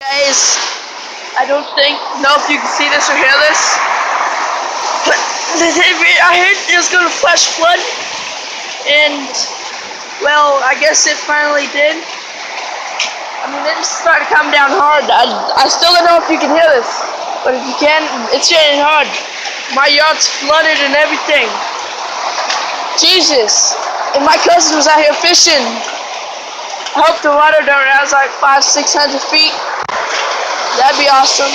Guys, I don't know if you can see this or hear this, but I heard there's gonna flash flood, and well, I guess it finally did. I mean, it just started to come down hard. I still don't know if you can hear this, but if you can, it's getting hard. My yard's flooded and everything. Jesus, and my cousin was out here fishing. I hope the water don't rise like 500-600 feet. That'd be awesome.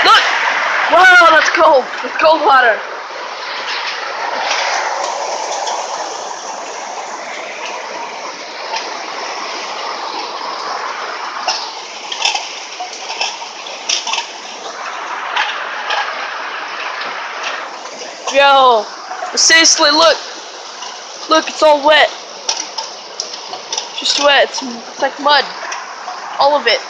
Look! Wow, that's cold. That's cold water. Yo, seriously, look. Look, it's all wet. Just wet. It's like mud. All of it.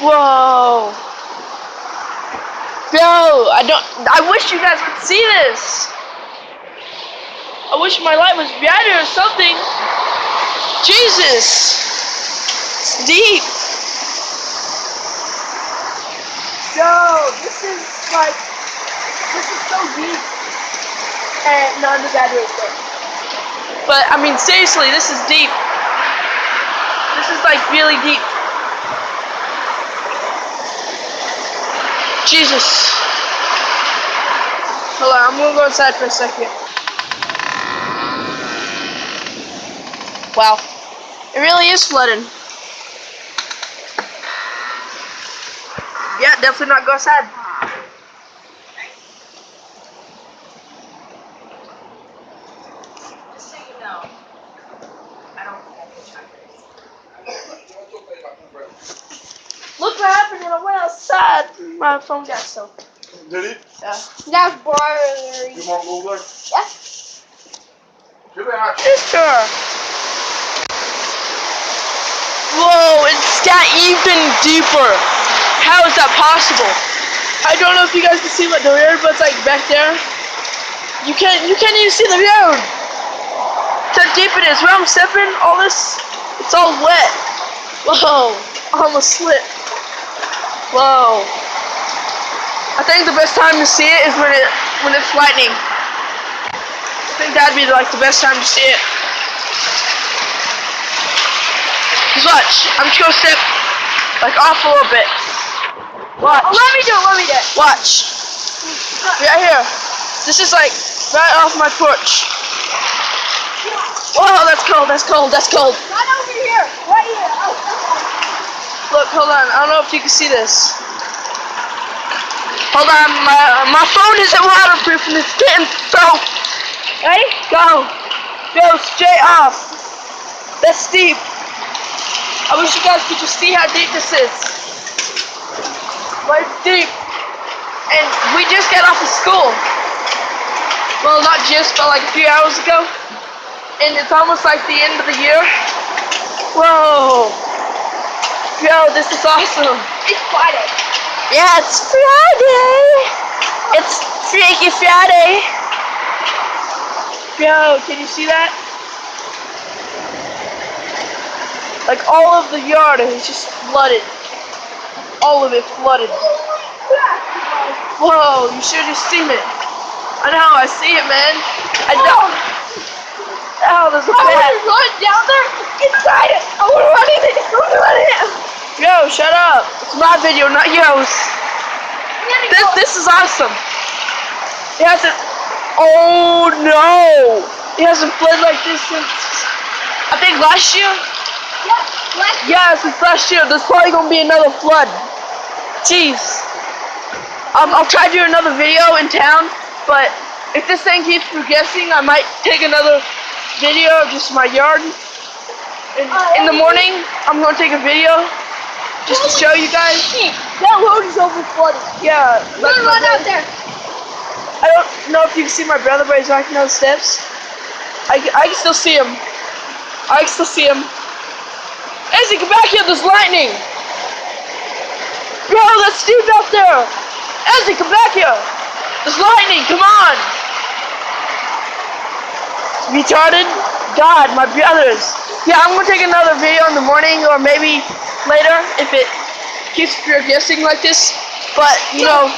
Whoa. Yo, I wish you guys would see this. I wish my light was brighter or something. Jesus. It's deep. Yo, this is so deep. And no, the battery is dead. But I mean, seriously, this is deep. This is like really deep. Jesus. Hold on, I'm gonna go inside for a second. Wow. It really is flooding. Yeah, definitely not go outside. Just so you know, I don't think I can try this. Look what happened when I went outside. My phone got soaked. Did it? Yeah. That's boring. You want to go over there? Yeah. Get back. Sure. Whoa, it's got even deeper. How is that possible? I don't know if you guys can see what the road was like back there. You can't even see the road. That's how deep it is. Where I'm stepping, all this, it's all wet. Whoa, I almost slipped. Whoa. I think the best time to see it is when it's lightning. I think that'd be like the best time to see it. Just watch. I'm just gonna step like off a little bit. Watch. Oh, let me do it. Watch. Right here. This is like right off my porch. Whoa, that's cold. Not over here. Right here. Oh. Look, hold on. I don't know if you can see this. Hold on. My phone isn't waterproof and it's getting soaked. Ready? Go. Go straight off. That's deep. I wish you guys could just see how deep this is. But it's deep. And we just got off of school. Well, not just, but like a few hours ago. And it's almost like the end of the year. Whoa. Yo, this is awesome. It's Friday. Yeah, it's Friday. It's Freaky Friday. Yo, can you see that? Like all of the yard is just flooded. All of it flooded. Whoa, you should have seen it. I know, I see it, man. I know. Oh, there's a I bat. want to run down there inside it. I want to run in it. Yo, shut up. It's my video, not yours. This is awesome. It hasn't. Oh no! It hasn't flooded like this since I think last year. Yeah, since last year. There's probably gonna be another flood. Jeez. I'll try to do another video in town, but if this thing keeps progressing, I might take another video of just my yard. In the morning, I'm gonna take a video just to show you guys. That road is over flooded. Yeah. Run out there. I don't know if you can see my brother, but he's walking down the steps. I can still see him. Izzy, come back here, there's lightning! Bro, that's Steve out there! Izzy, come back here! There's lightning, come on! retarded? God, my brothers. Yeah, I'm gonna take another video in the morning or maybe later if it keeps progressing like this. But you know,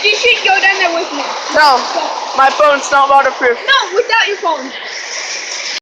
You should go down there with me. no, my phone's not waterproof. No, without your phone.